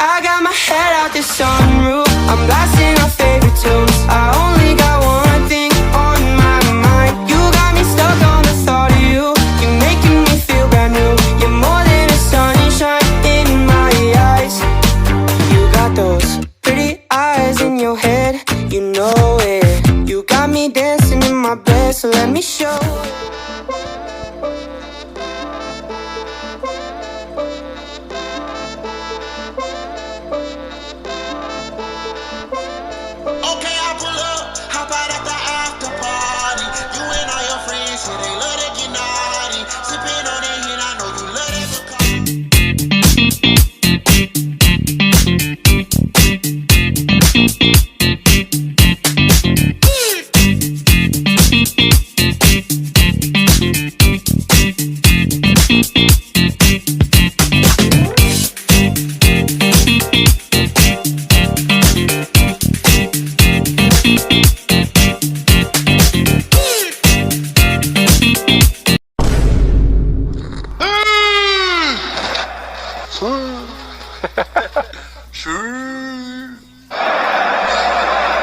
I got my head out the sunroof, I'm blasting our favorite tunes. I only got one thing on my mind. You got me stuck on the thought of you. You're making me feel brand new. You're more than a sunshine in my eyes. You got those pretty eyes in your head, you know it. You got me dancing in my bed, so let me show. Okay, I pull up, hop out at the after party. You and all your friends, yeah, they love to get naughty. Sipping on that hit, I know you love that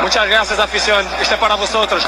Muchas gracias, afición. Este es para vosotros.